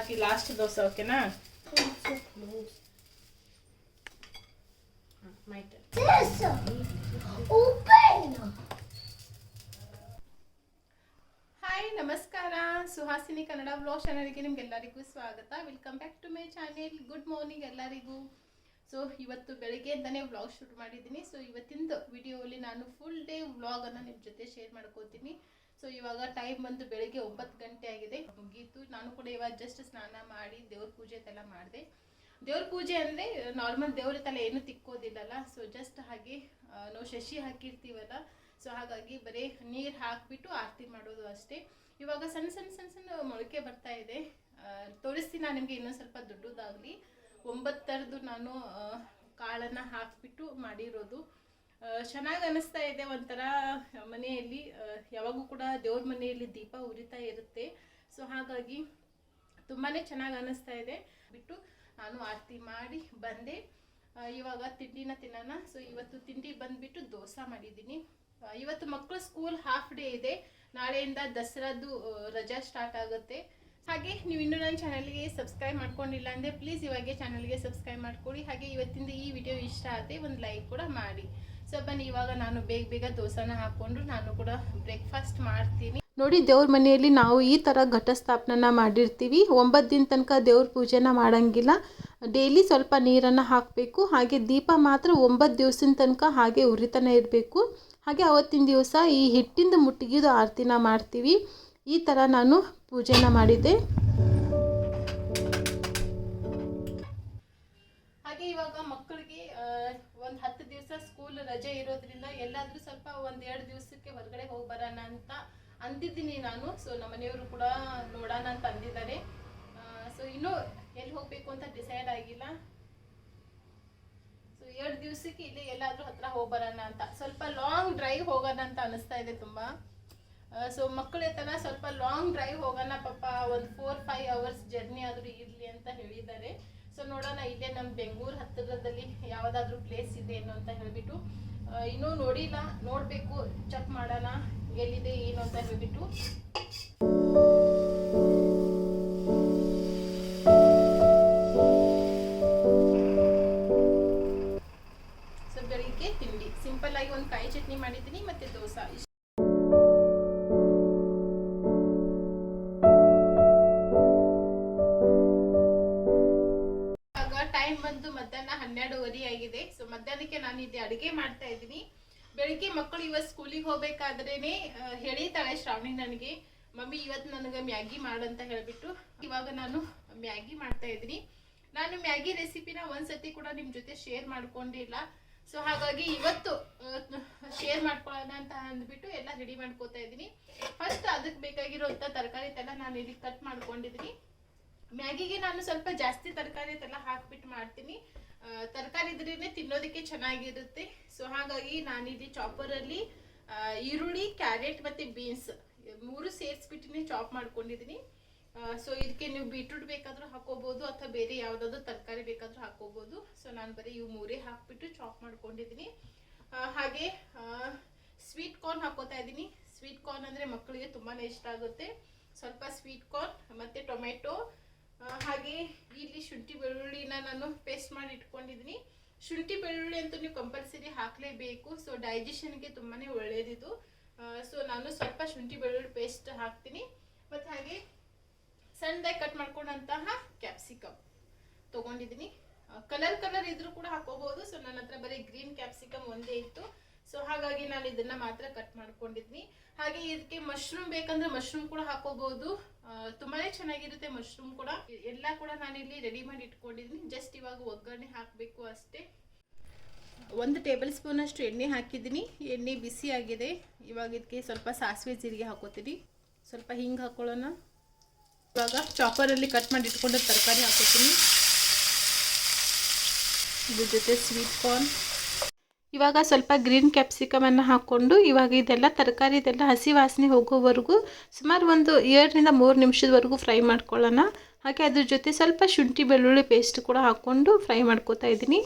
ಹಾಕಿ last dosa ಓಕೆನಾ. Hi ನಮಸ್ಕಾರ, Suhasini Kannada vlog ಚಾನಲ್ಗೆ ನಿಮ್ಗೆಲ್ಲರಿಗೂ ಸ್ವಾಗತ. Welcome back to my channel. Good morning ಎಲ್ಲರಿಗೂ. ಸೊ ಇವತ್ತು ಬೆಳಗ್ಗೆ ಅಂತಾನೆ ವ್ಲಾಗ್ ಶೂಟ್ ಮಾಡಿದ್ದೀನಿ. ಸೊ ಇವತ್ತಿಂದು ವಿಡಿಯೋಲಿ ನಾನು ಫುಲ್ ಡೇ ವ್ಲಾಗನ್ನು ನಿಮ್ಮ ಜೊತೆ ಶೇರ್ ಮಾಡ್ಕೋತೀನಿ. ಸೊ ಇವಾಗ ಟೈಮ್ ಬಂದು ಬೆಳಗ್ಗೆ 9 ಗಂಟೆ ಆಗಿದೆ, ಮುಗೀತು. ನಾನು ಕೂಡ ಇವಾಗ ಜಸ್ಟ್ ಸ್ನಾನ ಮಾಡಿ ದೇವ್ರ ಪೂಜೆ ಎಲ್ಲ ಮಾಡಿದೆ. ದೇವ್ರ ಪೂಜೆ ಅಂದರೆ ನಾರ್ಮಲ್ ದೇವ್ರ ತಲೆ ಏನು ತಿಕ್ಕೋದಿಲ್ಲಲ್ಲ. ಸೊ ಜಸ್ಟ್ ಹಾಗೆ ನಾವು ಶಶಿ ಹಾಕಿರ್ತೀವಲ್ಲ, ಸೊ ಹಾಗಾಗಿ ಬರೀ ನೀರು ಹಾಕಿಬಿಟ್ಟು ಆರತಿ ಮಾಡೋದು ಅಷ್ಟೇ. ಇವಾಗ ಸಣ್ಣ ಸಣ್ಣ ಸಣ್ಣ ಸಣ್ಣ ಮೊಳಕೆ ಬರ್ತಾ ಇದೆ. ತೋರಿಸ್ತೀನಿ ನಾನು ನಿಮಗೆ ಇನ್ನೊಂದು ಸ್ವಲ್ಪ ದೊಡ್ಡದಾಗಲಿ. 9 ಥರದ್ದು ನಾನು ಕಾಳನ್ನು ಹಾಕಿಬಿಟ್ಟು ಮಾಡಿರೋದು. ಚೆನ್ನಾಗಿ ಅನ್ನಿಸ್ತಾ ಇದೆ. ಒಂಥರ ಮನೆಯಲ್ಲಿ ಯಾವಾಗೂ ಕೂಡ ದೇವ್ರ ಮನೆಯಲ್ಲಿ ದೀಪ ಉರಿತಾ ಇರುತ್ತೆ. ಸೊ ಹಾಗಾಗಿ ತುಂಬಾ ಚೆನ್ನಾಗಿ ಅನ್ನಿಸ್ತಾ ಇದೆ. ಬಿಟ್ಟು ನಾನು ಆರತಿ ಮಾಡಿ ಬಂದೆ. ಇವಾಗ ತಿಂಡಿನ ತಿನ್ನೋಣ. ಸೊ ಇವತ್ತು ತಿಂಡಿ ಬಂದುಬಿಟ್ಟು ದೋಸೆ ಮಾಡಿದ್ದೀನಿ. ಇವತ್ತು ಮಕ್ಕಳು ಸ್ಕೂಲ್ ಹಾಫ್ ಡೇ ಇದೆ. ನಾಳೆಯಿಂದ ದಸರಾದು ರಜಾ ಸ್ಟಾರ್ಟ್ ಆಗುತ್ತೆ. ಹಾಗೆ ನೀವು ಇನ್ನೂ ನನ್ನ ಚಾನಲ್ಗೆ ಸಬ್ಸ್ಕ್ರೈಬ್ ಮಾಡ್ಕೊಂಡಿಲ್ಲ ಅಂದರೆ ಪ್ಲೀಸ್ ಇವಾಗೆ ಚಾನಲ್ಗೆ ಸಬ್ಸ್ಕ್ರೈಬ್ ಮಾಡ್ಕೊಳ್ಳಿ. ಹಾಗೆ ಇವತ್ತಿಂದ ಈ ವಿಡಿಯೋ ಇಷ್ಟ ಆದರೆ ಒಂದು ಲೈಕ್ ಕೂಡ ಮಾಡಿ. ಸೊ ಬನ್ನಿ, ಇವಾಗ ನಾನು ಬೇಗ ದೋಸೆನ ಹಾಕ್ಕೊಂಡು ನಾನು ಕೂಡ ಬ್ರೇಕ್ಫಾಸ್ಟ್ ಮಾಡ್ತೀನಿ. ನೋಡಿ, ದೇವ್ರ ಮನೆಯಲ್ಲಿ ನಾವು ಈ ಥರ ಘಟಸ್ಥಾಪನ ಮಾಡಿರ್ತೀವಿ. 9 ದಿನ ತನಕ ದೇವ್ರ ಪೂಜೆನ ಮಾಡೋಂಗಿಲ್ಲ. ಡೈಲಿ ಸ್ವಲ್ಪ ನೀರನ್ನು ಹಾಕಬೇಕು. ಹಾಗೆ ದೀಪ ಮಾತ್ರ 9 ದಿವಸದ ತನಕ ಹಾಗೆ ಉರಿತಾನೆ ಇರಬೇಕು. ಹಾಗೆ ಅವತ್ತಿನ ದಿವಸ ಈ ಹಿಟ್ಟಿಂದ ಮುಟ್ಟಿಗೆದು ಆರತಿನ ಮಾಡ್ತೀವಿ. ಈ ಥರ ನಾನು ಪೂಜೆನ ಮಾಡಿದ್ದೆ. ಹಾಗೆ ಇವಾಗ ಮಕ್ಕಳಿಗೆ ಒಂದು 10 ದಿವಸ ಸ್ಕೂಲ್ ರಜೆ ಇರೋದ್ರಿಂದ ಎಲ್ಲಾದರೂ ಸ್ವಲ್ಪ 1-2 ದಿವಸಕ್ಕೆ ಹೊರಗಡೆ ಹೋಗಿ ಬರೋಣ ಅಂತ ಅಂದಿದ್ದೀನಿ ನಾನು. ಸೊ ನಮ್ಮ ಮನೆಯವರು ಕೂಡ ನೋಡೋಣ ಅಂತ ಅಂದಿದ್ದಾರೆ. ಸೊ ಇನ್ನೂ ಎಲ್ಲಿ ಹೋಗಬೇಕು ಅಂತ ಡಿಸೈಡ್ ಆಗಿಲ್ಲ. ಸೊ 2 ದಿವಸಕ್ಕೆ ಇಲ್ಲಿ ಎಲ್ಲಾದರೂ ಹತ್ರ ಹೋಗಿ ಬರೋಣ ಅಂತ, ಸ್ವಲ್ಪ ಲಾಂಗ್ ಡ್ರೈವ್ ಹೋಗೋಣ ಅಂತ ಅನಿಸ್ತಾ ಇದೆ ತುಂಬ. ಸೊ ಮಕ್ಕಳ ಥರ ಸ್ವಲ್ಪ ಲಾಂಗ್ ಡ್ರೈವ್ ಹೋಗೋಣ ಪಾಪ, ಒಂದು 4-5 ಅವರ್ಸ್ ಜರ್ನಿ ಆದರೂ ಇರಲಿ ಅಂತ ಹೇಳಿದ್ದಾರೆ. ಸೊ ನೋಡೋಣ, ಇಲ್ಲೇ ನಮ್ಮ ಬೆಂಗಳೂರು ಹತ್ತಿರದಲ್ಲಿ ಯಾವುದಾದ್ರೂ ಪ್ಲೇಸ್ ಇದೆ ಏನೋ ಅಂತ ಹೇಳಿಬಿಟ್ಟು. ಇನ್ನೂ ನೋಡಿಲ್ಲ, ನೋಡಬೇಕು, ಚೆಕ್ ಮಾಡೋಣ ಎಲ್ಲಿದೆ ಏನು ಅಂತ ಹೇಳಿಬಿಟ್ಟು. ಸೊ ಬೆಳಿಗ್ಗೆ ತಿಂಡಿ ಸಿಂಪಲ್ ಆಗಿ ಒಂದು ಕಾಯಿ ಚಟ್ನಿ ಮಾಡಿದ್ದೀನಿ ಮತ್ತು ದೋಸೆ. ಬಂದು ಮಧ್ಯಾಹ್ನ 12:30 ಆಗಿದೆ. ಸೊ ಮಧ್ಯಾಹ್ನಕ್ಕೆ ನಾನು ಇಲ್ಲಿ ಅಡುಗೆ ಮಾಡ್ತಾ ಇದ್ದೀನಿ. ಬೆಳಿಗ್ಗೆ ಮಕ್ಕಳು ಇವತ್ತು ಸ್ಕೂಲಿಗೆ ಹೋಗ್ಬೇಕಾದ್ರೇನೆ ಹೇಳಿತಾಳೆ ಶ್ರಾವಣಿ ನನಗೆ, ಮಮ್ಮಿ ಇವತ್ತು ನನಗೆ ಮ್ಯಾಗಿ ಮಾಡಂತ ಹೇಳ್ಬಿಟ್ಟು. ಇವಾಗ ನಾನು ಮ್ಯಾಗಿ ಮಾಡ್ತಾ ಇದ್ದೀನಿ. ನಾನು ಮ್ಯಾಗಿ ರೆಸಿಪಿನ ಒಂದ್ಸತಿ ಕೂಡ ನಿಮ್ಮ ಜೊತೆ ಶೇರ್ ಮಾಡ್ಕೊಂಡಿಲ್ಲ. ಸೊ ಹಾಗಾಗಿ ಇವತ್ತು ಶೇರ್ ಮಾಡ್ಕೊಳ್ಳೋಣ ಅಂತ ಅಂದ್ಬಿಟ್ಟು ಎಲ್ಲ ರೆಡಿ ಮಾಡ್ಕೋತಾ ಇದ್ದೀನಿ. ಫಸ್ಟ್ ಅದಕ್ಕೆ ಬೇಕಾಗಿರೋಂಥ ತರಕಾರಿ ಎಲ್ಲ ನಾನು ಇಲ್ಲಿ ಕಟ್ ಮಾಡ್ಕೊಂಡಿದ್ದೀನಿ. ಮ್ಯಾಗಿಗೆ ನಾನು ಸ್ವಲ್ಪ ಜಾಸ್ತಿ ತರಕಾರಿ ಎಲ್ಲ ಹಾಕ್ಬಿಟ್ಟು ಮಾಡ್ತೀನಿ. ತರಕಾರಿ ಇದ್ರೇ ತಿನ್ನೋದಕ್ಕೆ ಚೆನ್ನಾಗಿರುತ್ತೆ. ಸೊ ಹಾಗಾಗಿ ನಾನಿಲ್ಲಿ ಚಾಪರಲ್ಲಿ ಈರುಳ್ಳಿ, ಕ್ಯಾರೆಟ್ ಮತ್ತು ಬೀನ್ಸ್ 3 ಸೇರಿಸ್ಬಿಟ್ಟಿನಿ ಚಾಪ್ ಮಾಡ್ಕೊಂಡಿದ್ದೀನಿ. ಸೊ ಇದಕ್ಕೆ ನೀವು ಬೀಟ್ರೂಟ್ ಬೇಕಾದರೂ ಹಾಕೋಬೋದು ಅಥವಾ ಬೇರೆ ಯಾವುದಾದ್ರೂ ತರಕಾರಿ ಬೇಕಾದರೂ ಹಾಕೋಬೋದು. ಸೊ ನಾನು ಬರೀ ಇವು 3 ಹಾಕ್ಬಿಟ್ಟು ಚಾಪ್ ಮಾಡ್ಕೊಂಡಿದ್ದೀನಿ. ಹಾಗೆ ಸ್ವೀಟ್ ಕಾರ್ನ್ ಹಾಕೋತಾ ಇದ್ದೀನಿ. ಸ್ವೀಟ್ ಕಾರ್ನ್ ಅಂದರೆ ಮಕ್ಕಳಿಗೆ ತುಂಬಾ ಇಷ್ಟ ಆಗುತ್ತೆ. ಸ್ವಲ್ಪ ಸ್ವೀಟ್ ಕಾರ್ನ್ ಮತ್ತು ಟೊಮೆಟೊ, ಹಾಗೆ ಇಲ್ಲಿ ಶುಂಠಿ ಬೆಳ್ಳುಳ್ಳಿನ ನಾನು ಪೇಸ್ಟ್ ಮಾಡಿ ಇಟ್ಕೊಂಡಿದ್ದೀನಿ. ಶುಂಠಿ ಬೆಳ್ಳುಳ್ಳಿ ಅಂತೂ ನೀವು ಕಂಪಲ್ಸರಿ ಹಾಕಲೇಬೇಕು. ಸೊ ಡೈಜೆಷನ್ಗೆ ತುಂಬಾ ಒಳ್ಳೆಯದಿದು. ಸೊ ನಾನು ಸ್ವಲ್ಪ ಶುಂಠಿ ಬೆಳ್ಳುಳ್ಳಿ ಪೇಸ್ಟ್ ಹಾಕ್ತೀನಿ. ಮತ್ತು ಹಾಗೆ ಸಣ್ಣದಾಗಿ ಕಟ್ ಮಾಡ್ಕೊಂಡಂತಹ ಕ್ಯಾಪ್ಸಿಕಮ್ ತೊಗೊಂಡಿದ್ದೀನಿ. ಕಲರ್ ಇದ್ರೂ ಕೂಡ ಹಾಕೋಬಹುದು. ಸೊ ನನ್ನ ಹತ್ರ ಬರೀ ಗ್ರೀನ್ ಕ್ಯಾಪ್ಸಿಕಮ್ ಒಂದೇ ಇತ್ತು. ಸೊ ಹಾಗಾಗಿ ನಾನು ಇದನ್ನ ಮಾತ್ರ ಕಟ್ ಮಾಡ್ಕೊಂಡಿದ್ದೀನಿ. ಹಾಗೆ ಇದಕ್ಕೆ ಮಶ್ರೂಮ್ ಬೇಕಂದ್ರೆ ಮಶ್ರೂಮ್ ಕೂಡ ಹಾಕೋಬಹುದು. ತುಂಬಾನೇ ಚೆನ್ನಾಗಿರುತ್ತೆ ಮಶ್ರೂಮ್ ಕೂಡ. ಎಲ್ಲ ಕೂಡ ನಾನಿಲ್ಲಿ ರೆಡಿ ಮಾಡಿ ಇಟ್ಕೊಂಡಿದ್ದೀನಿ. ಜಸ್ಟ್ ಇವಾಗ ಒಗ್ಗರಣೆ ಹಾಕಬೇಕು ಅಷ್ಟೇ. 1 ಟೇಬಲ್ ಸ್ಪೂನ್ ಅಷ್ಟು ಎಣ್ಣೆ ಹಾಕಿದ್ದೀನಿ. ಎಣ್ಣೆ ಬಿಸಿ ಆಗಿದೆ. ಇವಾಗ ಇದಕ್ಕೆ ಸ್ವಲ್ಪ ಸಾಸಿವೆ ಜೀರಿಗೆ ಹಾಕೋತೀನಿ. ಸ್ವಲ್ಪ ಹಿಂಗೆ ಹಾಕೊಳ್ಳೋಣ. ಇವಾಗ ಚಾಪರಲ್ಲಿ ಕಟ್ ಮಾಡಿ ಇಟ್ಕೊಂಡ ತರಕಾರಿ ಹಾಕೋತೀನಿ. ಇದ್ರ ಜೊತೆ ಸ್ವೀಟ್ ಕಾರ್ನ್, ಇವಾಗ ಸ್ವಲ್ಪ ಗ್ರೀನ್ ಕ್ಯಾಪ್ಸಿಕಮನ್ನು ಹಾಕ್ಕೊಂಡು ಇವಾಗ ಇದೆಲ್ಲ ತರಕಾರಿ ಇದೆಲ್ಲ ಹಸಿ ವಾಸನೆ ಹೋಗೋವರೆಗೂ ಸುಮಾರು ಒಂದು 2ರಿಂದ 3 ನಿಮಿಷದವರೆಗೂ ಫ್ರೈ ಮಾಡ್ಕೊಳ್ಳೋಣ. ಹಾಗೆ ಅದ್ರ ಜೊತೆ ಸ್ವಲ್ಪ ಶುಂಠಿ ಬೆಳ್ಳುಳ್ಳಿ ಪೇಸ್ಟ್ ಕೂಡ ಹಾಕ್ಕೊಂಡು ಫ್ರೈ ಮಾಡ್ಕೋತಾ ಇದ್ದೀನಿ.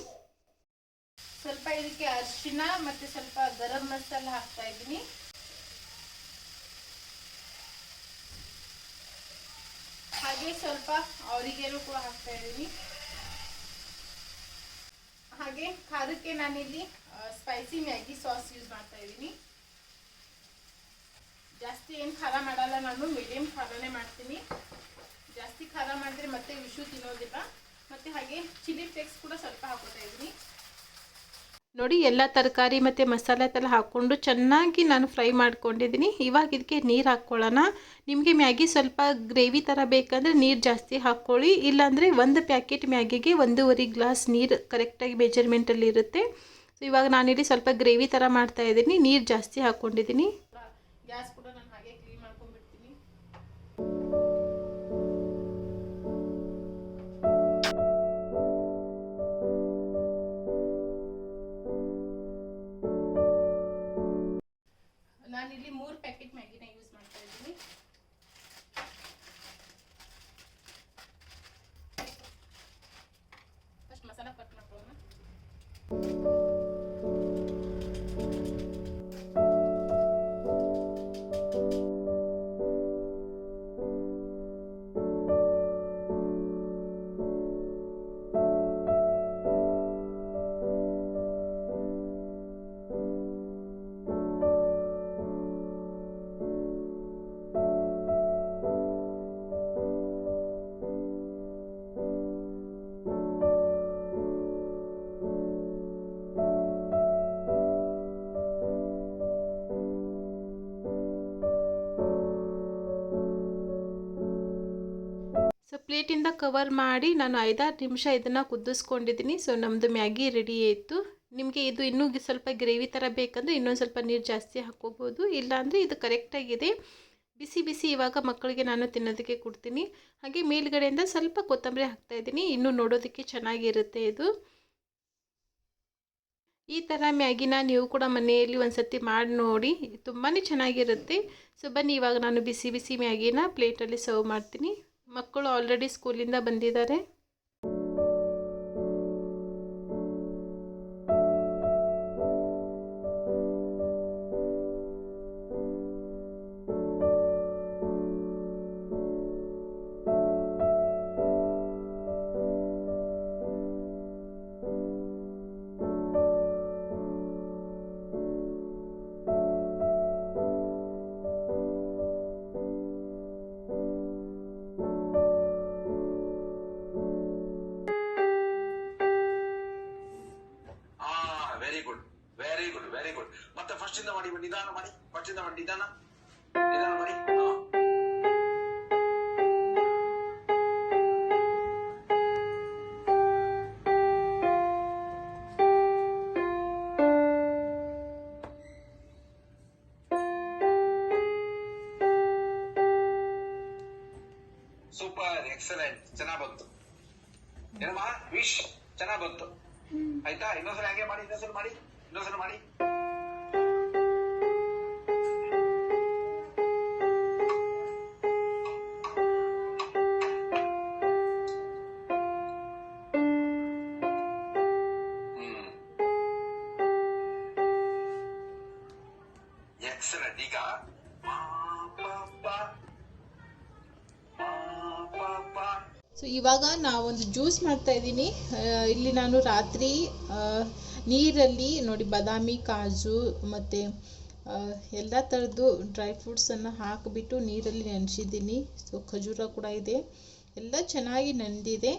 ಸ್ವಲ್ಪ ಇದಕ್ಕೆ ಅರಿಶಿನ ಮತ್ತು ಸ್ವಲ್ಪ ಗರಂ ಮಸಾಲ ಹಾಕ್ತಾ ಇದ್ದೀನಿ. ಹಾಗೆ ಹಾಗೆ ಸ್ವಲ್ಪ ಆರಿಗೇನು ಕೂಡ ಹಾಕ್ತಾ ಇದ್ದೀನಿ. ಹಾಗೆ ಖಾರಕ್ಕೆ ನಾನಿಲ್ಲಿ ಸ್ಪೈಸಿ ಮ್ಯಾಗಿ ಸಾಸ್ ಯೂಸ್ ಮಾಡ್ತಾ ಇದ್ದೀನಿ. ಜಾಸ್ತಿ ಏನು ಖಾರ ಮಾಡಲ್ಲ, ನಾನು ಮೀಡಿಯಂ ಖಾರನೇ ಮಾಡ್ತೀನಿ. ಜಾಸ್ತಿ ಖಾರ ಮಾಡಿದ್ರೆ ಮತ್ತೆ ವಿಷು ತಿನ್ನೋದಿಲ್ಲ. ಮತ್ತು ಹಾಗೆ ಚಿಲ್ಲಿ ಫ್ಲೇಕ್ಸ್ ಕೂಡ ಸ್ವಲ್ಪ ಹಾಕೋತಾ ಇದ್ದೀನಿ. ನೋಡಿ, ಎಲ್ಲ ತರಕಾರಿ ಮತ್ತು ಮಸಾಲೆ ಎಲ್ಲ ಹಾಕ್ಕೊಂಡು ಚೆನ್ನಾಗಿ ನಾನು ಫ್ರೈ ಮಾಡ್ಕೊಂಡಿದ್ದೀನಿ. ಇವಾಗ ಇದಕ್ಕೆ ನೀರು ಹಾಕ್ಕೊಳ್ಳೋಣ. ನಿಮಗೆ ಮ್ಯಾಗಿ ಸ್ವಲ್ಪ ಗ್ರೇವಿ ಥರ ಬೇಕಂದರೆ ನೀರು ಜಾಸ್ತಿ ಹಾಕ್ಕೊಳ್ಳಿ. ಇಲ್ಲಾಂದರೆ ಒಂದು ಪ್ಯಾಕೆಟ್ ಮ್ಯಾಗಿಗೆ 1.5 ಗ್ಲಾಸ್ ನೀರು ಕರೆಕ್ಟಾಗಿ ಮೆಜರ್ಮೆಂಟಲ್ಲಿ ಇರುತ್ತೆ. ಸೊ ಇವಾಗ ನಾನಿಲ್ಲಿ ಸ್ವಲ್ಪ ಗ್ರೇವಿ ಥರ ಮಾಡ್ತಾಯಿದ್ದೀನಿ, ನೀರು ಜಾಸ್ತಿ ಹಾಕ್ಕೊಂಡಿದ್ದೀನಿ. ಗ್ಯಾಸ್ ಕೂಡ ನಾನು ಹಾಗೆ ಕ್ಲೀನ್ ಮಾಡ್ಕೊಂಡ್ಬಿಡ್ತೀನಿ. ನಾನಿಲ್ಲಿ 3 ಪ್ಯಾಕೆಟ್ ಮ್ಯಾಗಿನ ಯೂಸ್ ಮಾಡ್ತಾ ಇದ್ದೀನಿ. ಫಸ್ಟ್ ಮಸಾಲ ಕಟ್ ಮಾಡ್ಕೊಳ್ಳೋಣ. ಸೊ ಪ್ಲೇಟಿಂದ ಕವರ್ ಮಾಡಿ ನಾನು 5-6 ನಿಮಿಷ ಇದನ್ನು ಕುದಿಸ್ಕೊಂಡಿದ್ದೀನಿ. ಸೊ ನಮ್ಮದು ಮ್ಯಾಗಿ ರೆಡಿ ಆಯಿತು. ನಿಮಗೆ ಇದು ಇನ್ನೂ ಸ್ವಲ್ಪ ಗ್ರೇವಿ ಥರ ಬೇಕಂದರೆ ಇನ್ನೊಂದು ಸ್ವಲ್ಪ ನೀರು ಜಾಸ್ತಿ ಹಾಕ್ಕೋಬೋದು, ಇಲ್ಲಾಂದರೆ ಇದು ಕರೆಕ್ಟಾಗಿದೆ. ಬಿಸಿ ಬಿಸಿ ಇವಾಗ ಮಕ್ಕಳಿಗೆ ನಾನು ತಿನ್ನೋದಕ್ಕೆ ಕೊಡ್ತೀನಿ. ಹಾಗೆ ಮೇಲ್ಗಡೆಯಿಂದ ಸ್ವಲ್ಪ ಕೊತ್ತಂಬರಿ ಹಾಕ್ತಾಯಿದ್ದೀನಿ, ಇನ್ನೂ ನೋಡೋದಕ್ಕೆ ಚೆನ್ನಾಗಿರುತ್ತೆ ಇದು. ಈ ಥರ ಮ್ಯಾಗಿನ ನೀವು ಕೂಡ ಮನೆಯಲ್ಲಿ ಒಂದು ಸರ್ತಿ ಮಾಡಿ ನೋಡಿ, ತುಂಬಾ ಚೆನ್ನಾಗಿರುತ್ತೆ. ಸೊ ಬನ್ನಿ, ಇವಾಗ ನಾನು ಬಿಸಿ ಬಿಸಿ ಮ್ಯಾಗಿನ ಪ್ಲೇಟಲ್ಲಿ ಸರ್ವ್ ಮಾಡ್ತೀನಿ. ಮಕ್ಕಳು ಆಲ್ರೆಡಿ ಸ್ಕೂಲಿಂದ ಬಂದಿದ್ದಾರೆ. Very good. ಮತ್ತೆ ಫಸ್ಟ್ ಇಂದ ಮಾಡಿ, ನಿಧಾನ ಮಾಡಿ. ಫಸ್ಟ್ ಇಂದ ಮಾಡಿ, ನಿಧಾನ ಮಾಡಿ. ಸೂಪರ್, ಎಕ್ಸಲೆಂಟ್, ಚೆನ್ನಾಗ್ ಬಂತು. ಏನಮ್ಮ ವಿಶ್ ಚೆನ್ನಾಗ್ ಬಂತು. ಆಯ್ತಾ? ಇನ್ನೊಂದ್ಸಲ ಹಾಗೆ ಮಾಡಿ, ಇನ್ನೊಂದ್ಸಲ ಮಾಡಿ. ಎಕ್ಸಲೆಂಟ್. ಈಗ ಸೊ ಇವಾಗ ನಾವೊಂದು ಜ್ಯೂಸ್ ಮಾಡ್ತಾ ಇದ್ದೀನಿ. ಇಲ್ಲಿ ನಾನು ರಾತ್ರಿ ನೀರಲ್ಲಿ ನೋಡಿ ಬಾದಾಮಿ, ಕಾಜು ಮತ್ತು ಎಲ್ಲ ಥರದ್ದು ಡ್ರೈ ಫ್ರೂಟ್ಸನ್ನು ಹಾಕಿಬಿಟ್ಟು ನೀರಲ್ಲಿ ನೆನೆಸಿದ್ದೀನಿ. ಸೊ ಖಜೂರ ಕೂಡ ಇದೆ, ಎಲ್ಲ ಚೆನ್ನಾಗಿ ನೆಂದಿದೆ.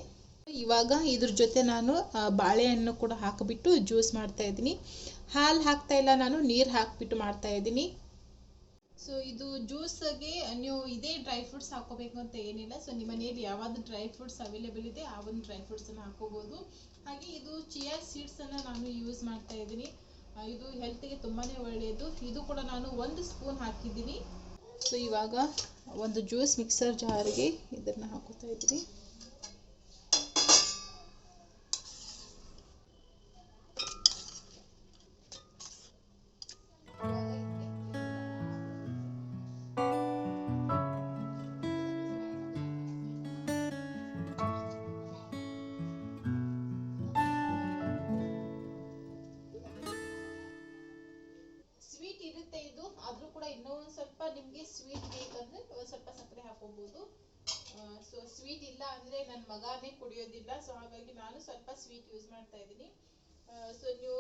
ಇವಾಗ ಇದ್ರ ಜೊತೆ ನಾನು ಬಾಳೆಹಣ್ಣು ಕೂಡ ಹಾಕಿಬಿಟ್ಟು ಜ್ಯೂಸ್ ಮಾಡ್ತಾ ಇದ್ದೀನಿ. ಹಾಲು ಹಾಕ್ತಾ ಇಲ್ಲ, ನಾನು ನೀರು ಹಾಕಿಬಿಟ್ಟು ಮಾಡ್ತಾ ಇದ್ದೀನಿ. ಸೊ ಇದು ಜ್ಯೂಸ್ಗೆ ನೀವು ಇದೇ ಡ್ರೈ ಫ್ರೂಟ್ಸ್ ಹಾಕೋಬೇಕು ಅಂತ ಏನಿಲ್ಲ. ಸೊ ನಿಮ್ಮ ಮನೆಯಲ್ಲಿ ಯಾವ್ದು ಡ್ರೈ ಫ್ರೂಟ್ಸ್ ಅವೈಲೇಬಲ್ ಇದೆ ಆ ಒಂದು ಡ್ರೈ ಫ್ರೂಟ್ಸನ್ನು ಹಾಕೋಬೋದು. ಹಾಗೆ ಇದು ಚಿಯಾ ಸೀಡ್ಸನ್ನು ನಾನು ಯೂಸ್ ಮಾಡ್ತಾ ಇದ್ದೀನಿ. ಇದು ಹೆಲ್ತ್ಗೆ ತುಂಬಾ ಒಳ್ಳೆಯದು. ಇದು ಕೂಡ ನಾನು 1 ಸ್ಪೂನ್ ಹಾಕಿದ್ದೀನಿ. ಸೊ ಇವಾಗ ಒಂದು ಜ್ಯೂಸ್ ಮಿಕ್ಸರ್ ಜಾರ್ಗೆ ಇದನ್ನು ಹಾಕೋತಾ ಇದ್ದೀನಿ. ಇರುತ್ತೆ ಇದು, ಆದರೂ ಕೂಡ ಇನ್ನೂ ಒಂದು ಸ್ವಲ್ಪ ನಿಮಗೆ ಸ್ವೀಟ್ ಬೇಕಂದ್ರೆ ಒಂದು ಸ್ವಲ್ಪ ಸಕ್ಕರೆ ಹಾಕೋಬಹುದು. ಸೊ ಇಲ್ಲ ಅಂದರೆ ನನ್ನ ಮಗನೇ ಕುಡಿಯೋದಿಲ್ಲ. ಸೊ ಹಾಗಾಗಿ ನಾನು ಸ್ವಲ್ಪ ಸ್ವೀಟ್ ಯೂಸ್ ಮಾಡ್ತಾ ಇದ್ದೀನಿ. ಸೊ ನೀವು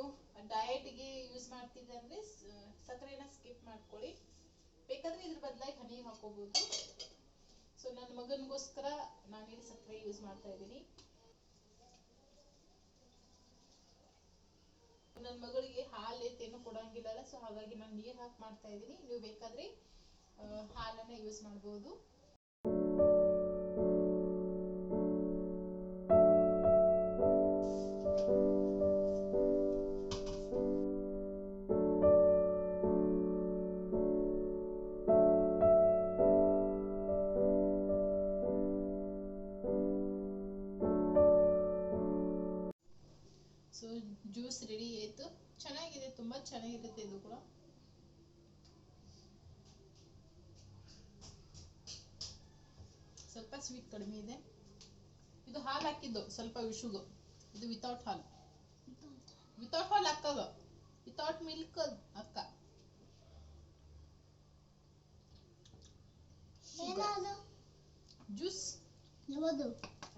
ಡಯಟ್ಗೆ ಯೂಸ್ ಮಾಡ್ತಿದ್ದೆ ಅಂದರೆ ಸಕ್ಕರೆನ ಸ್ಕಿಪ್ ಮಾಡ್ಕೊಳ್ಳಿ. ಬೇಕಾದರೆ ಇದ್ರ ಬದಲಾಗಿ ಹನಿ ಹಾಕೋಬೋದು. ಸೊ ನನ್ನ ಮಗನಿಗೋಸ್ಕರ ನಾನಿಲ್ಲಿ ಸಕ್ಕರೆ ಯೂಸ್ ಮಾಡ್ತಾ ಇದ್ದೀನಿ. ನನ್ನ ಮಗಳಿಗೆ ಹಾಲು ಏನು ಕೊಡಂಗಿಲ್ಲಲ್ಲ, ಸೊ ಹಾಗಾಗಿ ನಾನು ನೀರು ಹಾಕಿ ಮಾಡ್ತಾ ಇದ್ದೀನಿ. ನೀವು ಬೇಕಾದರೆ ಹಾಲನ್ನು ಯೂಸ್ ಮಾಡ್ಬೋದು. ಸೊ ಜ್ಯೂಸ್ ರೆಡಿ ಆಯಿತು. ಚೆನ್ನಾಗಿದೆ, ತುಂಬ ಚೆನ್ನಾಗಿರುತ್ತೆ ಇದು ಕೂಡ. ಸ್ವಲ್ಪ ಸ್ವೀಟ್ ಕಡಿಮೆ ಇದೆ. ಇದು ಹಾಲು ಹಾಕಿದ್ದು ಸ್ವಲ್ಪ ವಿಶುಗು. ಇದು ವಿತೌಟ್ ಹಾಲು ಹಾಕಲ್ಲ, ವಿತೌಟ್ ಮಿಲ್ಕ್ ಅಕ್ಕ. Juice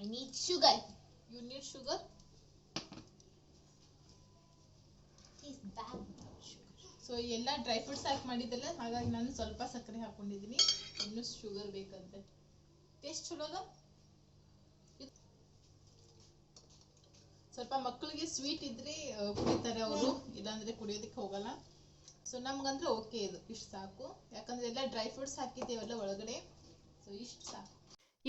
I need sugar. You need sugar. So ಎಲ್ಲ ಡ್ರೈ ಫ್ರೂಟ್ಸ್ ಹಾಕಿ ಮಾಡಿದ್ದಲ್ಲ, ಹಾಗಾಗಿ ನಾನು ಸ್ವಲ್ಪ ಸಕ್ಕರೆ ಹಾಕೊಂಡಿದ್ದೀನಿ. ಇನ್ನೂ ಶುಗರ್ ಬೇಕಂತೆ. ಟೇಸ್ಟ್ ಚಲೋ ಅದ. ಸ್ವಲ್ಪ ಮಕ್ಕಳಿಗೆ ಸ್ವೀಟ್ ಇದ್ರೆ ಕುಡಿತಾರೆ ಅವರು, ಇಲ್ಲಾಂದ್ರೆ ಕುಡಿಯೋದಕ್ಕೆ ಹೋಗಲ್ಲ. ಸೊ ನಮ್ಗಂದ್ರೆ ಓಕೆ, ಇದು ಇಷ್ಟು ಸಾಕು. ಯಾಕಂದ್ರೆ ಎಲ್ಲ ಡ್ರೈ ಫ್ರೂಟ್ಸ್ ಹಾಕಿದ್ದೇವಲ್ಲ ಒಳಗಡೆ, ಸೊ ಇಷ್ಟು ಸಾಕು.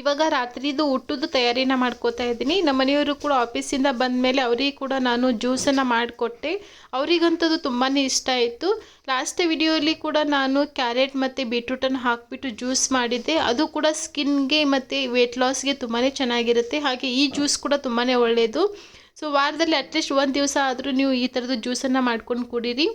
ಇವಾಗ ರಾತ್ರಿದು ಊಟದ ತಯಾರಿನ ಮಾಡ್ಕೋತಾ ಇದ್ದೀನಿ. ನಮ್ಮ ಮನೆಯವರು ಕೂಡ ಆಫೀಸಿಂದ ಬಂದ ಮೇಲೆ ಅವರಿಗೆ ಕೂಡ ನಾನು ಜ್ಯೂಸನ್ನು ಮಾಡಿಕೊಟ್ಟೆ. ಅವರಿಗಂತೂ ತುಂಬಾ ಇಷ್ಟ ಆಯಿತು. ಲಾಸ್ಟ್ ವಿಡಿಯೋಲಿ ಕೂಡ ನಾನು ಕ್ಯಾರೆಟ್ ಮತ್ತು ಬೀಟ್ರೂಟನ್ನು ಹಾಕಿಬಿಟ್ಟು ಜ್ಯೂಸ್ ಮಾಡಿದ್ದೆ. ಅದು ಕೂಡ ಸ್ಕಿನ್ಗೆ ಮತ್ತು ವೆಯ್ಟ್ ಲಾಸ್ಗೆ ತುಂಬಾ ಚೆನ್ನಾಗಿರುತ್ತೆ. ಹಾಗೆ ಈ ಜ್ಯೂಸ್ ಕೂಡ ತುಂಬಾ ಒಳ್ಳೆಯದು. ಸೊ ವಾರದಲ್ಲಿ ಅಟ್ಲೀಸ್ಟ್ ಒಂದು ದಿವಸ ಆದರೂ ನೀವು ಈ ಥರದ್ದು ಜ್ಯೂಸನ್ನು ಮಾಡ್ಕೊಂಡು ಕುಡೀರಿ.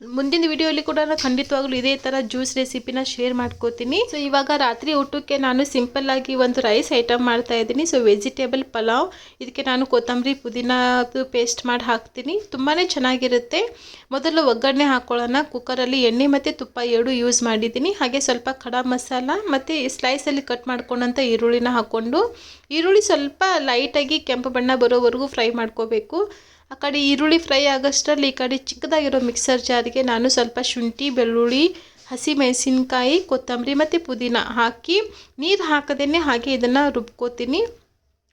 ಮುಂದಿನ ವಿಡಿಯೋಲಿ ಕೂಡ ನಾನು ಖಂಡಿತವಾಗ್ಲೂ ಇದೇ ಥರ ಜ್ಯೂಸ್ ರೆಸಿಪಿನ ಶೇರ್ ಮಾಡ್ಕೋತೀನಿ. ಸೊ ಇವಾಗ ರಾತ್ರಿ ಊಟಕ್ಕೆ ನಾನು ಸಿಂಪಲ್ ಆಗಿ ಒಂದು ರೈಸ್ ಐಟಮ್ ಮಾಡ್ತಾ ಇದ್ದೀನಿ. So vegetable pulao. ಇದಕ್ಕೆ ನಾನು ಕೊತ್ತಂಬರಿ ಪುದೀನದು ಪೇಸ್ಟ್ ಮಾಡಿ ಹಾಕ್ತೀನಿ. ತುಂಬಾ ಚೆನ್ನಾಗಿರುತ್ತೆ. ಮೊದಲು ಒಗ್ಗರಣೆ ಹಾಕೊಳ್ಳೋಣ. ಕುಕ್ಕರಲ್ಲಿ ಎಣ್ಣೆ ಮತ್ತು ತುಪ್ಪ ಎರಡು ಯೂಸ್ ಮಾಡಿದ್ದೀನಿ. ಹಾಗೆ ಸ್ವಲ್ಪ ಖಡಾ ಮಸಾಲ ಮತ್ತು ಸ್ಲೈಸಲ್ಲಿ ಕಟ್ ಮಾಡ್ಕೊಂಡಂಥ ಈರುಳ್ಳಿನ ಹಾಕ್ಕೊಂಡು, ಈರುಳ್ಳಿ ಸ್ವಲ್ಪ ಲೈಟಾಗಿ ಕೆಂಪು ಬಣ್ಣ ಬರೋವರೆಗೂ ಫ್ರೈ ಮಾಡ್ಕೋಬೇಕು. ಆ ಕಡೆ ಈರುಳ್ಳಿ ಫ್ರೈ ಆಗೋಷ್ಟರಲ್ಲಿ ಈ ಕಡೆ ಚಿಕ್ಕದಾಗಿರೋ ಮಿಕ್ಸರ್ ಜಾರಿಗೆ ನಾನು ಸ್ವಲ್ಪ ಶುಂಠಿ, ಬೆಳ್ಳುಳ್ಳಿ, ಹಸಿ ಮೆಣಸಿನ್ಕಾಯಿ, ಕೊತ್ತಂಬರಿ ಮತ್ತು ಪುದೀನ ಹಾಕಿ ನೀರು ಹಾಕದೇನೆ ಹಾಗೆ ಇದನ್ನು ರುಬ್ಕೋತೀನಿ.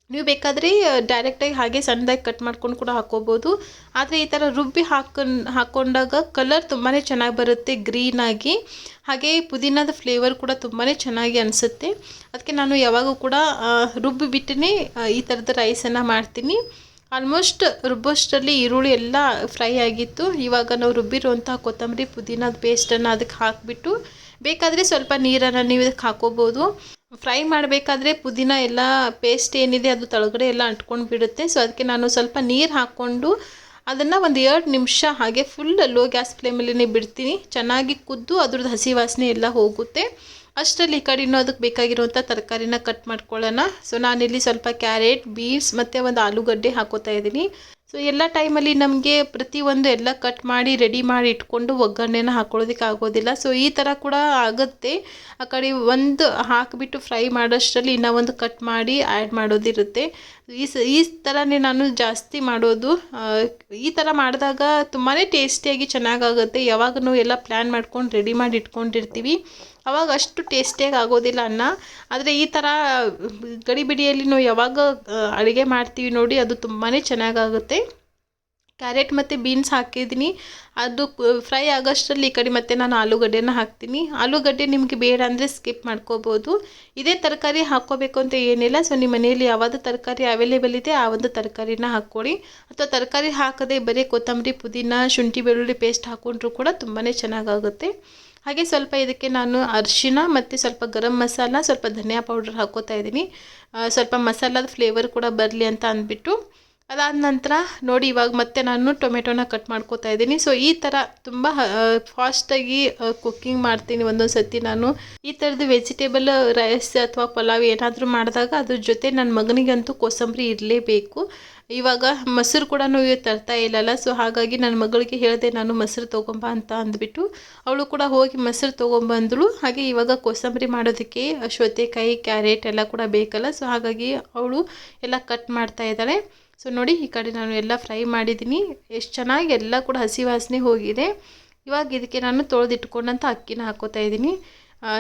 ನೀವು ಬೇಕಾದರೆ ಡೈರೆಕ್ಟಾಗಿ ಹಾಗೆ ಸಣ್ಣದಾಗಿ ಕಟ್ ಮಾಡ್ಕೊಂಡು ಕೂಡ ಹಾಕ್ಕೋಬೋದು. ಆದರೆ ಈ ಥರ ರುಬ್ಬಿ ಹಾಕ್ಕೊಂಡಾಗ ಕಲರ್ ತುಂಬಾ ಚೆನ್ನಾಗಿ ಬರುತ್ತೆ, ಗ್ರೀನಾಗಿ. ಹಾಗೆ ಪುದೀನದ ಫ್ಲೇವರ್ ಕೂಡ ತುಂಬಾ ಚೆನ್ನಾಗಿ ಅನಿಸುತ್ತೆ. ಅದಕ್ಕೆ ನಾನು ಯಾವಾಗೂ ಕೂಡ ರುಬ್ಬಿಬಿಟ್ಟೇ ಈ ಥರದ ರೈಸನ್ನು ಮಾಡ್ತೀನಿ. ಆಲ್ಮೋಸ್ಟ್ ರುಬ್ಬೋಷ್ಟರಲ್ಲಿ ಈರುಳ್ಳಿ ಎಲ್ಲ ಫ್ರೈ ಆಗಿತ್ತು. ಇವಾಗ ನಾವು ರುಬ್ಬಿರುವಂಥ ಕೊತ್ತಂಬರಿ ಪುದೀನದ ಪೇಸ್ಟನ್ನು ಅದಕ್ಕೆ ಹಾಕಿಬಿಟ್ಟು, ಬೇಕಾದರೆ ಸ್ವಲ್ಪ ನೀರನ್ನು ನೀವು ಇದಕ್ಕೆ ಹಾಕೋಬೋದು. ಫ್ರೈ ಮಾಡಬೇಕಾದ್ರೆ ಪುದೀನ ಎಲ್ಲ ಪೇಸ್ಟ್ ಏನಿದೆ ಅದು ತಳಗಡೆ ಎಲ್ಲ ಅಂಟ್ಕೊಂಡು ಬಿಡುತ್ತೆ. ಸೊ ಅದಕ್ಕೆ ನಾನು ಸ್ವಲ್ಪ ನೀರು ಹಾಕ್ಕೊಂಡು ಅದನ್ನು ಒಂದು 2 ನಿಮಿಷ ಹಾಗೆ ಫುಲ್ ಲೋ ಗ್ಯಾಸ್ ಫ್ಲೇಮಲ್ಲೇ ಬಿಡ್ತೀನಿ. ಚೆನ್ನಾಗಿ ಕುದ್ದು ಅದ್ರದ್ದು ಹಸಿ ವಾಸನೆ ಎಲ್ಲ ಹೋಗುತ್ತೆ. ಅಷ್ಟರಲ್ಲಿ ಈ ಕಡೆ ಇನ್ನೂ ಅದಕ್ಕೆ ಬೇಕಾಗಿರುವಂಥ ತರಕಾರಿನ ಕಟ್ ಮಾಡ್ಕೊಳ್ಳೋಣ. ಸೊ ನಾನಿಲ್ಲಿ ಸ್ವಲ್ಪ ಕ್ಯಾರೆಟ್, ಬೀನ್ಸ್ ಮತ್ತು ಒಂದು ಆಲೂಗಡ್ಡೆ ಹಾಕೋತಾ ಇದ್ದೀನಿ. ಸೊ ಎಲ್ಲ ಟೈಮಲ್ಲಿ ನಮಗೆ ಪ್ರತಿಯೊಂದು ಎಲ್ಲ ಕಟ್ ಮಾಡಿ ರೆಡಿ ಮಾಡಿ ಇಟ್ಕೊಂಡು ಒಗ್ಗರಣೆನ ಹಾಕೊಳ್ಳೋದಕ್ಕೆ ಆಗೋದಿಲ್ಲ. ಸೊ ಈ ಥರ ಕೂಡ ಆಗುತ್ತೆ. ಆ ಕಡೆ ಒಂದು ಹಾಕಿಬಿಟ್ಟು ಫ್ರೈ ಮಾಡೋಷ್ಟರಲ್ಲಿ ಇನ್ನೂ ಒಂದು ಕಟ್ ಮಾಡಿ ಆ್ಯಡ್ ಮಾಡೋದಿರುತ್ತೆ. ಈ ಥರನೇ ನಾನು ಜಾಸ್ತಿ ಮಾಡೋದು. ಈ ಥರ ಮಾಡಿದಾಗ ತುಂಬಾ ಟೇಸ್ಟಿಯಾಗಿ ಚೆನ್ನಾಗಾಗುತ್ತೆ. ಯಾವಾಗೂ ಎಲ್ಲ ಪ್ಲ್ಯಾನ್ ಮಾಡ್ಕೊಂಡು ರೆಡಿ ಮಾಡಿ ಇಟ್ಕೊಂಡಿರ್ತೀವಿ, ಅವಾಗ ಅಷ್ಟು ಟೇಸ್ಟಿಯಾಗಿ ಆಗೋದಿಲ್ಲ ಅನ್ನ. ಆದರೆ ಈ ಥರ ಗಡಿಬಿಡಿಯಲ್ಲಿ ನಾವು ಯಾವಾಗ ಅಡುಗೆ ಮಾಡ್ತೀವಿ ನೋಡಿ, ಅದು ತುಂಬಾ ಚೆನ್ನಾಗಾಗುತ್ತೆ. ಕ್ಯಾರೆಟ್ ಮತ್ತು ಬೀನ್ಸ್ ಹಾಕಿದ್ದೀನಿ. ಅದು ಫ್ರೈ ಆಗೋಷ್ಟರಲ್ಲಿ ಈ ಕಡೆ ಮತ್ತೆ ನಾನು ಆಲೂಗಡ್ಡೆನ ಹಾಕ್ತೀನಿ. ಆಲೂಗಡ್ಡೆ ನಿಮಗೆ ಬೇಡ ಅಂದರೆ ಸ್ಕಿಪ್ ಮಾಡ್ಕೋಬೋದು. ಇದೇ ತರಕಾರಿ ಹಾಕ್ಕೋಬೇಕು ಅಂತ ಏನಿಲ್ಲ. ಸೊ ನಿಮ್ಮ ಮನೆಯಲ್ಲಿ ಯಾವುದು ತರಕಾರಿ ಅವೈಲೇಬಲ್ ಇದೆ ಆ ಒಂದು ತರಕಾರಿನ ಹಾಕ್ಕೊಳ್ಳಿ. ಅಥವಾ ತರಕಾರಿ ಹಾಕದೆ ಬರೀ ಕೊತ್ತಂಬರಿ, ಪುದೀನ, ಶುಂಠಿ, ಬೆಳ್ಳುಳ್ಳಿ ಪೇಸ್ಟ್ ಹಾಕ್ಕೊಂಡ್ರೂ ಕೂಡ ತುಂಬಾ ಚೆನ್ನಾಗಾಗುತ್ತೆ. ಹಾಗೆ ಸ್ವಲ್ಪ ಇದಕ್ಕೆ ನಾನು ಅರಿಶಿನ ಮತ್ತು ಸ್ವಲ್ಪ ಗರಂ ಮಸಾಲ, ಸ್ವಲ್ಪ ಧನಿಯಾ ಪೌಡರ್ ಹಾಕ್ಕೋತಾ ಇದ್ದೀನಿ. ಸ್ವಲ್ಪ ಮಸಾಲದ ಫ್ಲೇವರ್ ಕೂಡ ಬರಲಿ ಅಂತ ಅಂದ್ಬಿಟ್ಟು. ಅದಾದ ನಂತರ ನೋಡಿ ಇವಾಗ ಮತ್ತೆ ನಾನು ಟೊಮೆಟೊನ ಕಟ್ ಮಾಡ್ಕೋತಾ ಇದ್ದೀನಿ. ಸೊ ಈ ಥರ ತುಂಬ ಫಾಸ್ಟಾಗಿ ಕುಕ್ಕಿಂಗ್ ಮಾಡ್ತೀನಿ ಒಂದೊಂದು ಸತಿ ನಾನು. ಈ ಥರದ್ದು ವೆಜಿಟೇಬಲ್ ರೈಸ್ ಅಥವಾ ಪಲಾವ್ ಏನಾದರೂ ಮಾಡಿದಾಗ ಅದ್ರ ಜೊತೆ ನನ್ನ ಮಗನಿಗಂತೂ ಕೋಸಂಬರಿ ಇರಲೇಬೇಕು. ಇವಾಗ ಮೊಸರು ಕೂಡ ತರ್ತಾ ಇಲ್ಲಲ್ಲ, ಸೊ ಹಾಗಾಗಿ ನನ್ನ ಮಗಳಿಗೆ ಹೇಳಿದೆ ನಾನು ಮೊಸರು ತೊಗೊಂಬ ಅಂತ ಅಂದ್ಬಿಟ್ಟು ಅವಳು ಕೂಡ ಹೋಗಿ ಮೊಸರು ತೊಗೊಂಬಂದಳು. ಹಾಗೆ ಇವಾಗ ಕೋಸಂಬರಿ ಮಾಡೋದಕ್ಕೆ ಸೌತೆಕಾಯಿ ಕ್ಯಾರೆಟ್ ಎಲ್ಲ ಕೂಡ ಬೇಕಲ್ಲ, ಸೊ ಹಾಗಾಗಿ ಅವಳು ಎಲ್ಲ ಕಟ್ ಮಾಡ್ತಾ ಇದ್ದಾಳೆ. ಸೊ ನೋಡಿ ಈ ಕಡೆ ನಾನು ಎಲ್ಲ ಫ್ರೈ ಮಾಡಿದ್ದೀನಿ. ಎಷ್ಟು ಚೆನ್ನಾಗಿ ಎಲ್ಲ ಕೂಡ ಹಸಿ ವಾಸನೆ ಹೋಗಿದೆ. ಇವಾಗ ಇದಕ್ಕೆ ನಾನು ತೊಳೆದಿಟ್ಕೊಂಡಂಥ ಅಕ್ಕಿನ ಹಾಕ್ಕೋತಾ ಇದ್ದೀನಿ.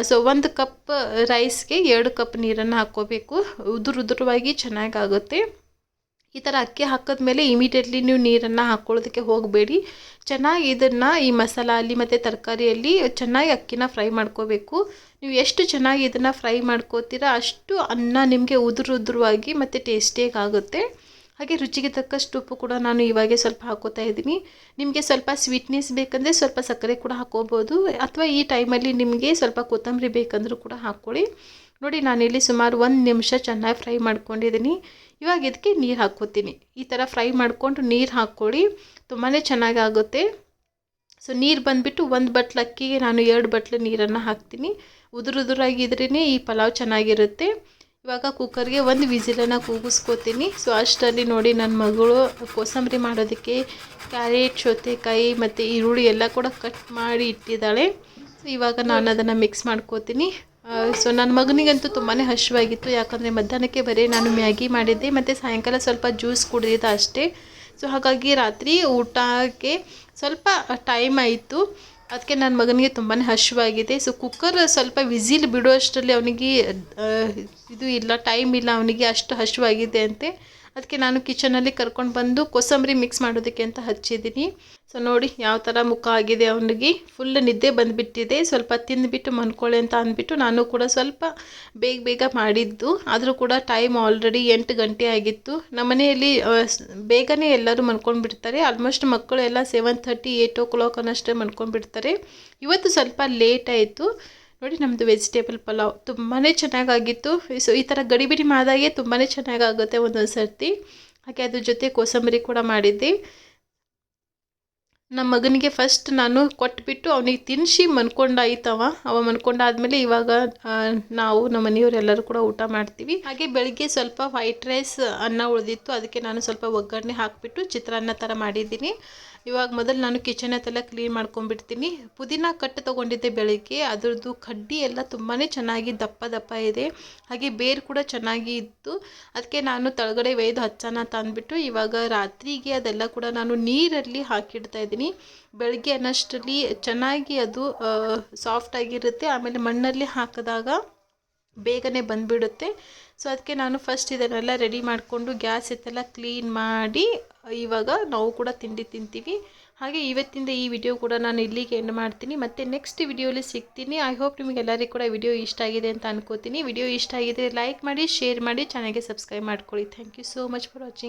ಸೊ 1 ಕಪ್ ರೈಸ್ಗೆ 2 ಕಪ್ ನೀರನ್ನು ಹಾಕ್ಕೋಬೇಕು. ಉದುರುವಾಗಿ ಚೆನ್ನಾಗಾಗುತ್ತೆ. ಈ ಥರ ಅಕ್ಕಿ ಹಾಕಿದ್ಮೇಲೆ ಇಮಿಡಿಯೇಟ್ಲಿ ನೀವು ನೀರನ್ನು ಹಾಕ್ಕೊಳ್ಳೋದಕ್ಕೆ ಹೋಗಬೇಡಿ. ಚೆನ್ನಾಗಿ ಇದನ್ನು ಈ ಮಸಾಲ ಮತ್ತು ತರಕಾರಿಯಲ್ಲಿ ಚೆನ್ನಾಗಿ ಅಕ್ಕಿನ ಫ್ರೈ ಮಾಡ್ಕೋಬೇಕು. ನೀವು ಎಷ್ಟು ಚೆನ್ನಾಗಿ ಇದನ್ನು ಫ್ರೈ ಮಾಡ್ಕೋತೀರಾ ಅಷ್ಟು ಅನ್ನ ನಿಮಗೆ ಉದುರುವಾಗಿ ಮತ್ತು ಟೇಸ್ಟಿಯಾಗಿ ಆಗುತ್ತೆ. ಹಾಗೆ ರುಚಿಗೆ ತಕ್ಕಷ್ಟು ಉಪ್ಪು ಕೂಡ ನಾನು ಇವಾಗೆ ಸ್ವಲ್ಪ ಹಾಕೋತಾ ಇದ್ದೀನಿ. ನಿಮಗೆ ಸ್ವಲ್ಪ ಸ್ವೀಟ್ನೆಸ್ ಬೇಕಂದರೆ ಸ್ವಲ್ಪ ಸಕ್ಕರೆ ಕೂಡ ಹಾಕೋಬೋದು, ಅಥವಾ ಈ ಟೈಮಲ್ಲಿ ನಿಮಗೆ ಸ್ವಲ್ಪ ಕೊತ್ತಂಬರಿ ಬೇಕಂದರೂ ಕೂಡ ಹಾಕ್ಕೊಳ್ಳಿ. ನೋಡಿ ನಾನಿಲ್ಲಿ ಸುಮಾರು 1 ನಿಮಿಷ ಚೆನ್ನಾಗಿ ಫ್ರೈ ಮಾಡ್ಕೊಂಡಿದ್ದೀನಿ. ಇವಾಗ ಇದಕ್ಕೆ ನೀರು ಹಾಕ್ಕೋತೀನಿ. ಈ ಥರ ಫ್ರೈ ಮಾಡಿಕೊಂಡು ನೀರು ಹಾಕ್ಕೊಳ್ಳಿ, ತುಂಬಾ ಚೆನ್ನಾಗಾಗುತ್ತೆ. ಸೊ ನೀರು ಬಂದುಬಿಟ್ಟು 1 ಬಟ್ಲು ಅಕ್ಕಿಗೆ ನಾನು 2 ಬಟ್ಲು ನೀರನ್ನು ಹಾಕ್ತೀನಿ. ಉದುರಾಗಿದ್ರೇ ಈ ಪಲಾವ್ ಚೆನ್ನಾಗಿರುತ್ತೆ. ಇವಾಗ ಕುಕ್ಕರ್ಗೆ 1 ವಿಸಿಲನ್ನು ಕೂಗಿಸ್ಕೋತೀನಿ. ಸೊ ಅಷ್ಟರಲ್ಲಿ ನೋಡಿ ನನ್ನ ಮಗಳು ಕೋಸಂಬರಿ ಮಾಡೋದಕ್ಕೆ ಕ್ಯಾರೆಟ್, ಸೌತೆಕಾಯಿ ಮತ್ತು ಈರುಳ್ಳಿ ಎಲ್ಲ ಕೂಡ ಕಟ್ ಮಾಡಿ ಇಟ್ಟಿದ್ದಾಳೆ. ಸೊ ಇವಾಗ ನಾನು ಅದನ್ನು ಮಿಕ್ಸ್ ಮಾಡ್ಕೋತೀನಿ. ಸೊ ನನ್ನ ಮಗನಿಗಂತೂ ತುಂಬಾ ಹಸಿವಾಗಿತ್ತು, ಯಾಕಂದರೆ ಮಧ್ಯಾಹ್ನಕ್ಕೆ ಬರೀ ನಾನು ಮ್ಯಾಗಿ ಮಾಡಿದ್ದೆ ಮತ್ತು ಸಾಯಂಕಾಲ ಸ್ವಲ್ಪ ಜ್ಯೂಸ್ ಕುಡಿದಿದ್ದೆ ಅಷ್ಟೇ. ಸೊ ಹಾಗಾಗಿ ರಾತ್ರಿ ಊಟಕ್ಕೆ ಸ್ವಲ್ಪ ಟೈಮ್ ಆಯಿತು, ಅದಕ್ಕೆ ನನ್ನ ಮಗನಿಗೆ ತುಂಬಾ ಹಸಿವಾಗಿದೆ. ಸೊ ಕುಕ್ಕರ್ ಸ್ವಲ್ಪ ವಿಸಿಲ್ ಬಿಡುವಷ್ಟರಲ್ಲಿ ಅವನಿಗೆ ಇದು ಇಲ್ಲ, ಟೈಮ್ ಇಲ್ಲ, ಅವನಿಗೆ ಅಷ್ಟು ಹಸಿವಾಗಿದೆ ಅಂತೆ. ಅದಕ್ಕೆ ನಾನು ಕಿಚನಲ್ಲಿ ಕರ್ಕೊಂಡು ಬಂದು ಕೋಸಂಬರಿ ಮಿಕ್ಸ್ ಮಾಡೋದಕ್ಕೆ ಅಂತ ಹಚ್ಚಿದ್ದೀನಿ. ಸೊ ನೋಡಿ ಯಾವ ಥರ ಮುಖ ಆಗಿದೆ ಅವನಿಗೆ, ಫುಲ್ ನಿದ್ದೆ ಬಂದುಬಿಟ್ಟಿದೆ. ಸ್ವಲ್ಪ ತಿಂದುಬಿಟ್ಟು ಮನ್ಕೊಳ್ಳಿ ಅಂತ ಅಂದ್ಬಿಟ್ಟು ನಾನು ಕೂಡ ಸ್ವಲ್ಪ ಬೇಗ ಮಾಡಿದ್ದು. ಆದರೂ ಕೂಡ ಟೈಮ್ ಆಲ್ರೆಡಿ 8 ಗಂಟೆ ಆಗಿತ್ತು. ನಮ್ಮ ಮನೆಯಲ್ಲಿ ಬೇಗನೆ ಎಲ್ಲರೂ ಮನ್ಕೊಂಡು ಬಿಡ್ತಾರೆ. ಆಲ್ಮೋಸ್ಟ್ ಮಕ್ಕಳು ಎಲ್ಲ 7:30 8 o'clock ಅನ್ನಷ್ಟೇ ಮನ್ಕೊಂಡು ಬಿಡ್ತಾರೆ. ಇವತ್ತು ಸ್ವಲ್ಪ ಲೇಟ್ ಆಯಿತು. ನೋಡಿ ನಮ್ಮದು ವೆಜಿಟೇಬಲ್ ಪಲಾವ್ ತುಂಬಾ ಚೆನ್ನಾಗಾಗಿತ್ತು. ಸೊ ಈ ಥರ ಗಡಿಬಿಡಿ ಮಾಡಿದಾಗೆ ತುಂಬಾ ಚೆನ್ನಾಗಾಗುತ್ತೆ ಒಂದೊಂದು ಸರ್ತಿ. ಹಾಗೆ ಅದ್ರ ಜೊತೆ ಕೋಸಂಬರಿ ಕೂಡ ಮಾಡಿದ್ದೆ. ನಮ್ಮ ಮಗನಿಗೆ ಫಸ್ಟ್ ನಾನು ಕೊಟ್ಬಿಟ್ಟು ಅವನಿಗೆ ತಿನ್ನಿಸಿ ಮನ್ಕೊಂಡಾಯ್ತವ. ಮನ್ಕೊಂಡಾದ್ಮೇಲೆ ಇವಾಗ ನಾವು ನಮ್ಮ ಮನೆಯವರೆಲ್ಲರೂ ಕೂಡ ಊಟ ಮಾಡ್ತೀವಿ. ಹಾಗೆ ಬೆಳಗ್ಗೆ ಸ್ವಲ್ಪ ವೈಟ್ ರೈಸ್ ಅನ್ನ ಉಳಿದಿತ್ತು, ಅದಕ್ಕೆ ನಾನು ಸ್ವಲ್ಪ ಒಗ್ಗರಣೆ ಹಾಕಿಬಿಟ್ಟು ಚಿತ್ರಾನ್ನ ಥರ ಮಾಡಿದ್ದೀನಿ. ಇವಾಗ ಮೊದಲು ನಾನು ಕಿಚನ್ ಹತ್ತೆಲ್ಲ ಕ್ಲೀನ್ ಮಾಡ್ಕೊಂಡ್ಬಿಡ್ತೀನಿ. ಪುದೀನ ಕಟ್ಟು ತೊಗೊಂಡಿದ್ದೆ ಬೆಳಗ್ಗೆ, ಅದರದ್ದು ಕಡ್ಡಿ ಎಲ್ಲ ತುಂಬಾ ಚೆನ್ನಾಗಿ ದಪ್ಪ ಇದೆ. ಹಾಗೆ ಬೇರು ಕೂಡ ಚೆನ್ನಾಗಿ ಇತ್ತು, ಅದಕ್ಕೆ ನಾನು ತಳಗಡೆ ಒಯ್ದು ಹಚ್ಚೋಣ ಅಂತ ಅಂದ್ಬಿಟ್ಟು ಇವಾಗ ರಾತ್ರಿಗೆ ಅದೆಲ್ಲ ಕೂಡ ನಾನು ನೀರಲ್ಲಿ ಹಾಕಿಡ್ತಾ ಇದ್ದೀನಿ. ಬೆಳಗ್ಗೆ ಅನ್ನಷ್ಟರಲ್ಲಿ ಚೆನ್ನಾಗಿ ಅದು ಸಾಫ್ಟಾಗಿರುತ್ತೆ, ಆಮೇಲೆ ಮಣ್ಣಲ್ಲಿ ಹಾಕಿದಾಗ ಬೇಗನೆ ಬಂದುಬಿಡುತ್ತೆ. ಸೊ ಅದಕ್ಕೆ ನಾನು ಫಸ್ಟ್ ಇದನ್ನೆಲ್ಲ ರೆಡಿ ಮಾಡಿಕೊಂಡು ಗ್ಯಾಸ್ ಎತ್ತೆಲ್ಲ ಕ್ಲೀನ್ ಮಾಡಿ ಇವಾಗ ನಾವು ಕೂಡ ತಿಂಡಿ ತಿಂತೀವಿ. ಹಾಗೆ ಇವತ್ತಿಂದ ಈ ವಿಡಿಯೋ ಕೂಡ ನಾನು ಇಲ್ಲಿಗೆ ಎಂಡ್ ಮಾಡ್ತೀನಿ. ಮತ್ತೆ ನೆಕ್ಸ್ಟ್ ವಿಡಿಯೋಲಿ ಸಿಗ್ತೀನಿ. ಐ ಹೋಪ್ ನಿಮಗೆಲ್ಲರಿಗೂ ಕೂಡ ವಿಡಿಯೋ ಇಷ್ಟ ಆಗಿದೆ ಅಂತ ಅನ್ಕೋತೀನಿ. ವಿಡಿಯೋ ಇಷ್ಟ ಆಗಿದ್ರೆ ಲೈಕ್ ಮಾಡಿ, ಶೇರ್ ಮಾಡಿ, ಚಾನಲ್ಗೆ ಸಬ್ಸ್ಕ್ರೈಬ್ ಮಾಡ್ಕೊಳ್ಳಿ. Thank you so much for watching.